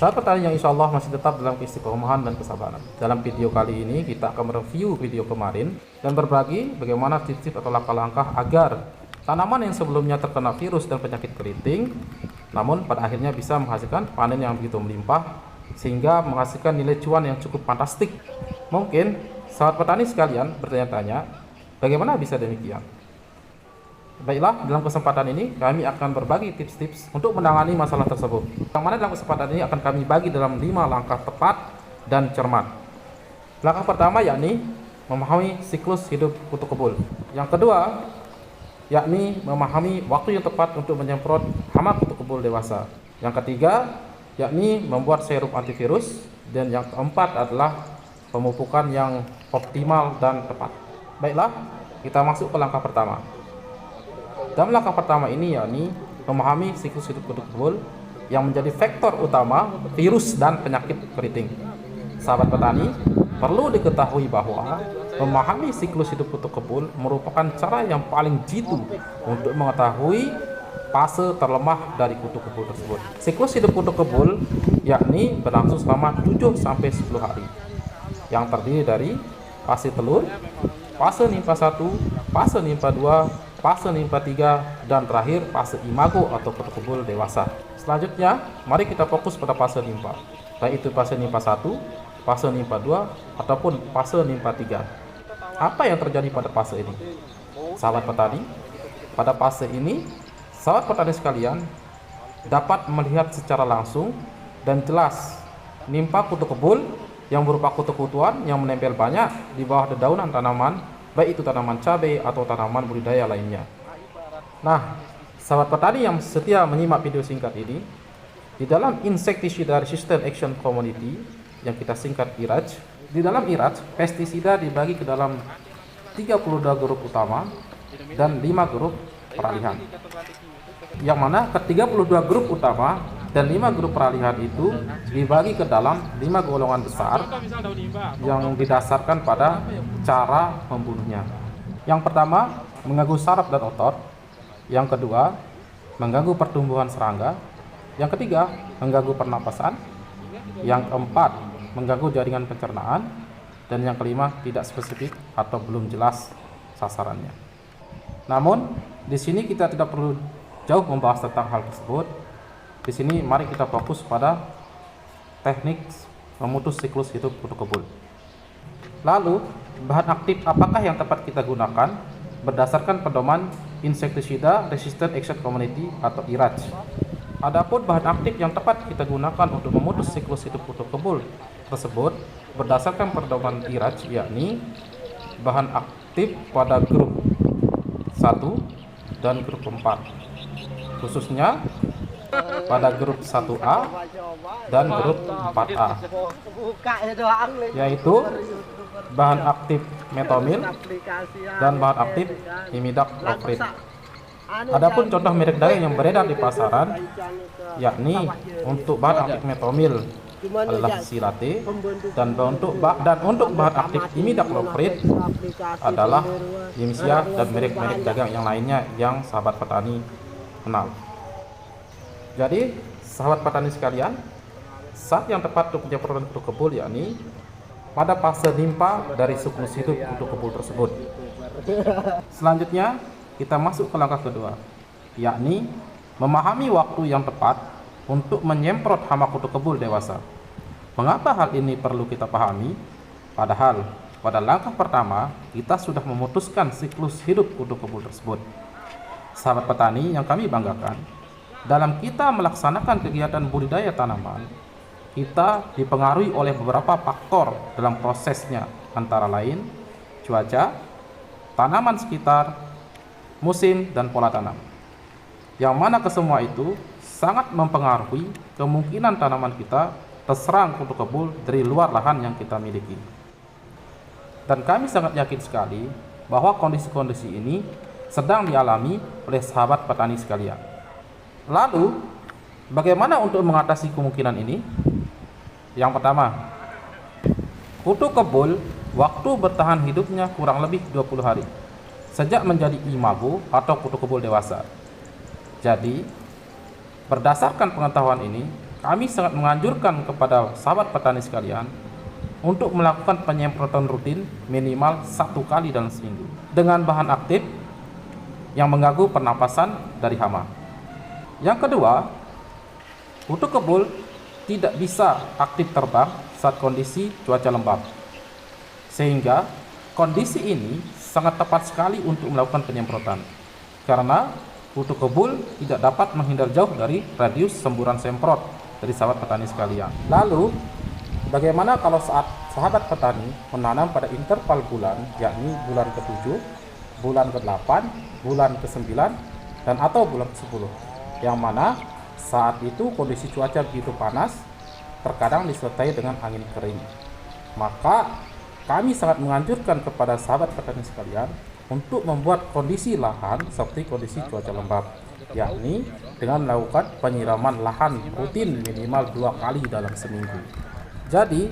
Sahabat petani yang insya Allah masih tetap dalam keistiqomahan dan kesabaran. Dalam video kali ini kita akan mereview video kemarin dan berbagi bagaimana tips-tips atau langkah-langkah agar tanaman yang sebelumnya terkena virus dan penyakit keriting, namun pada akhirnya bisa menghasilkan panen yang begitu melimpah sehingga menghasilkan nilai cuan yang cukup fantastik. Mungkin sahabat petani sekalian bertanya-tanya, bagaimana bisa demikian? Baiklah, dalam kesempatan ini kami akan berbagi tips-tips untuk menangani masalah tersebut. Yang mana dalam kesempatan ini akan kami bagi dalam 5 langkah tepat dan cermat. Langkah pertama yakni memahami siklus hidup kutu kebul. Yang kedua yakni memahami waktu yang tepat untuk menyemprot hama kutu kebul dewasa. Yang ketiga yakni membuat serum antivirus. Dan yang keempat adalah pemupukan yang optimal dan tepat. Baiklah, kita masuk ke langkah pertama. Dalam langkah pertama ini yakni memahami siklus hidup kutu kebul yang menjadi faktor utama virus dan penyakit keriting. Sahabat petani, perlu diketahui bahwa memahami siklus hidup kutu kebul merupakan cara yang paling jitu untuk mengetahui fase terlemah dari kutu kebul tersebut. Siklus hidup kutu kebul yakni berlangsung selama 7-10 hari yang terdiri dari fase telur, fase nimpa 1, fase nimpa 2, fase nimpa 3, dan terakhir fase imago atau kutu kebul dewasa. Selanjutnya, mari kita fokus pada fase nimpa, baik itu fase nimpa 1, fase nimpa 2, ataupun fase nimpa 3. Apa yang terjadi pada fase ini? Sahabat petani, pada fase ini, sahabat petani sekalian dapat melihat secara langsung dan jelas nimpa kutu kebul yang berupa kutu-kutuan yang menempel banyak di bawah dedaunan tanaman, baik itu tanaman cabai atau tanaman budidaya lainnya. Nah, sahabat petani yang setia menyimak video singkat ini, di dalam Insecticide Resistant Action Community yang kita singkat IRAC, di dalam IRAC pestisida dibagi ke dalam 32 grup utama dan 5 grup peralihan. Yang mana ke-32 grup utama dan 5 grup peralihan itu dibagi ke dalam 5 golongan besar yang didasarkan pada cara membunuhnya. Yang pertama, mengganggu saraf dan otot. Yang kedua, mengganggu pertumbuhan serangga. Yang ketiga, mengganggu pernapasan. Yang keempat, mengganggu jaringan pencernaan. Dan yang kelima, tidak spesifik atau belum jelas sasarannya. Namun, di sini kita tidak perlu jauh membahas tentang hal tersebut. Di sini mari kita fokus pada teknik memutus siklus hidup kutu kebul. Lalu, bahan aktif apakah yang tepat kita gunakan berdasarkan pedoman Insecticide Resistant Action Community atau IRAC. Adapun bahan aktif yang tepat kita gunakan untuk memutus siklus hidup kutu kebul tersebut berdasarkan pedoman IRAC yakni bahan aktif pada grup 1 dan grup 4, khususnya pada grup 1A dan grup 4A, yaitu bahan aktif metomil dan bahan aktif imidacloprid. Adapun contoh merek daging yang beredar di pasaran yakni untuk bahan aktif metomil adalah Silate dan untuk bahan aktif imidacloprid adalah Yimsia dan merek-merek dagang yang lainnya yang sahabat petani kenal. Jadi, sahabat petani sekalian, saat yang tepat untuk penyemprotan kutu kebul yakni pada fase nimpa dari siklus hidup kutu kebul tersebut. Selanjutnya, kita masuk ke langkah kedua, yakni memahami waktu yang tepat untuk menyemprot hama kutu kebul dewasa. Mengapa hal ini perlu kita pahami? Padahal, pada langkah pertama, kita sudah memutuskan siklus hidup kutu kebul tersebut. Sahabat petani yang kami banggakan, dalam kita melaksanakan kegiatan budidaya tanaman, kita dipengaruhi oleh beberapa faktor dalam prosesnya, antara lain cuaca, tanaman sekitar, musim, dan pola tanam. Yang mana kesemua itu sangat mempengaruhi kemungkinan tanaman kita terserang kutu kebul dari luar lahan yang kita miliki. Dan kami sangat yakin sekali bahwa kondisi-kondisi ini sedang dialami oleh sahabat petani sekalian. Lalu, bagaimana untuk mengatasi kemungkinan ini? Yang pertama, kutu kebul waktu bertahan hidupnya kurang lebih 20 hari sejak menjadi imago atau kutu kebul dewasa. Jadi, berdasarkan pengetahuan ini, kami sangat menganjurkan kepada sahabat petani sekalian untuk melakukan penyemprotan rutin minimal 1 kali dalam seminggu dengan bahan aktif yang mengganggu pernapasan dari hama. Yang kedua, kutu kebul tidak bisa aktif terbang saat kondisi cuaca lembab, sehingga kondisi ini sangat tepat sekali untuk melakukan penyemprotan karena kutu kebul tidak dapat menghindar jauh dari radius semburan semprot dari sahabat petani sekalian. Lalu, bagaimana kalau saat sahabat petani menanam pada interval bulan, yakni bulan ke-7, bulan ke-8, bulan ke-9, dan atau bulan ke-10, yang mana saat itu kondisi cuaca begitu panas, terkadang disertai dengan angin kering. Maka kami sangat menganjurkan kepada sahabat petani sekalian untuk membuat kondisi lahan seperti kondisi cuaca lembab, yakni dengan melakukan penyiraman lahan rutin minimal 2 kali dalam seminggu. Jadi,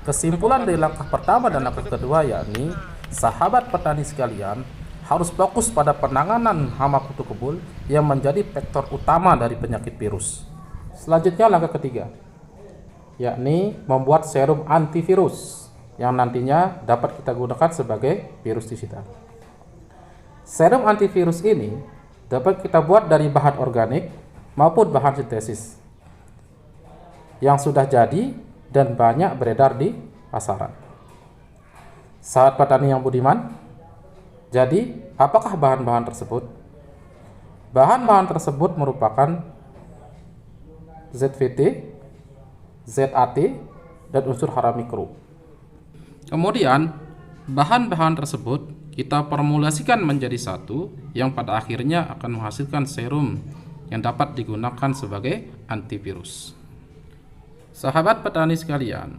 kesimpulan dari langkah pertama dan langkah kedua yakni sahabat petani sekalian harus fokus pada penanganan hama kutu kebul yang menjadi faktor utama dari penyakit virus. Selanjutnya langkah ketiga, yakni membuat serum antivirus yang nantinya dapat kita gunakan sebagai virustisida. Serum antivirus ini dapat kita buat dari bahan organik maupun bahan sintesis yang sudah jadi dan banyak beredar di pasaran. Sahabat petani yang budiman, jadi apakah bahan-bahan tersebut? Bahan-bahan tersebut merupakan ZVT, ZAT, dan unsur hara mikro. Kemudian, bahan-bahan tersebut kita formulasikan menjadi satu yang pada akhirnya akan menghasilkan serum yang dapat digunakan sebagai antivirus. Sahabat petani sekalian,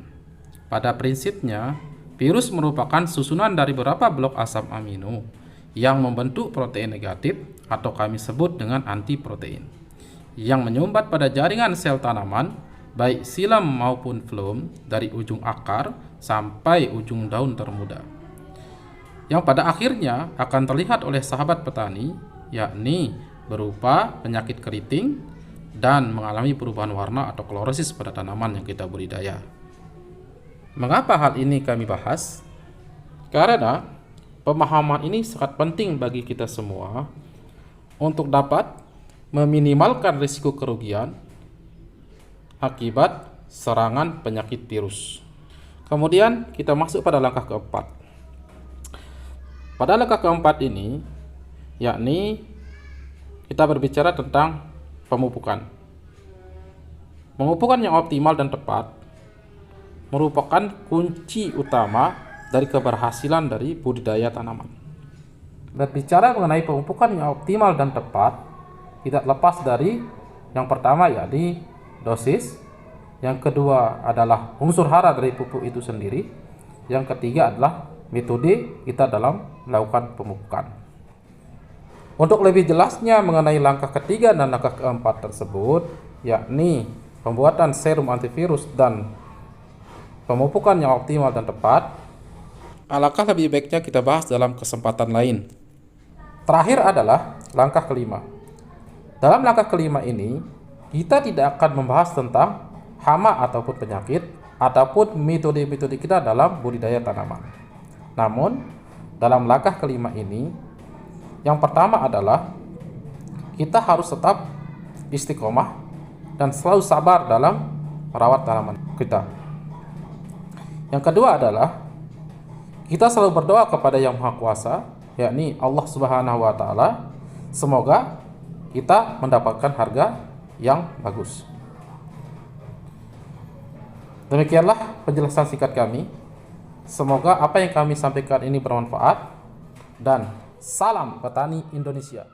pada prinsipnya virus merupakan susunan dari beberapa blok asam amino yang membentuk protein negatif atau kami sebut dengan antiprotein yang menyumbat pada jaringan sel tanaman baik silam maupun phloem dari ujung akar sampai ujung daun termuda, yang pada akhirnya akan terlihat oleh sahabat petani, yakni berupa penyakit keriting dan mengalami perubahan warna atau klorosis pada tanaman yang kita budidaya. Mengapa hal ini kami bahas? Karena pemahaman ini sangat penting bagi kita semua untuk dapat meminimalkan risiko kerugian akibat serangan penyakit virus. Kemudian kita masuk pada langkah keempat. Pada langkah keempat ini, yakni kita berbicara tentang pemupukan. Pemupukan yang optimal dan tepat merupakan kunci utama dari keberhasilan dari budidaya tanaman. Berbicara mengenai pemupukan yang optimal dan tepat, tidak lepas dari yang pertama yakni dosis, yang kedua adalah unsur hara dari pupuk itu sendiri, yang ketiga adalah metode kita dalam melakukan pemupukan. Untuk lebih jelasnya mengenai langkah ketiga dan langkah keempat tersebut, yakni pembuatan serum antivirus dan pemupukan yang optimal dan tepat, alangkah lebih baiknya kita bahas dalam kesempatan lain. Terakhir adalah langkah kelima. Dalam langkah kelima ini, kita tidak akan membahas tentang hama ataupun penyakit ataupun metode-metode kita dalam budidaya tanaman. Namun, dalam langkah kelima ini, yang pertama adalah kita harus tetap istiqomah dan selalu sabar dalam merawat tanaman kita. Yang kedua adalah kita selalu berdoa kepada Yang Maha Kuasa, yakni Allah Subhanahu wa taala, semoga kita mendapatkan harga yang bagus. Demikianlah penjelasan singkat kami. Semoga apa yang kami sampaikan ini bermanfaat, dan salam petani Indonesia.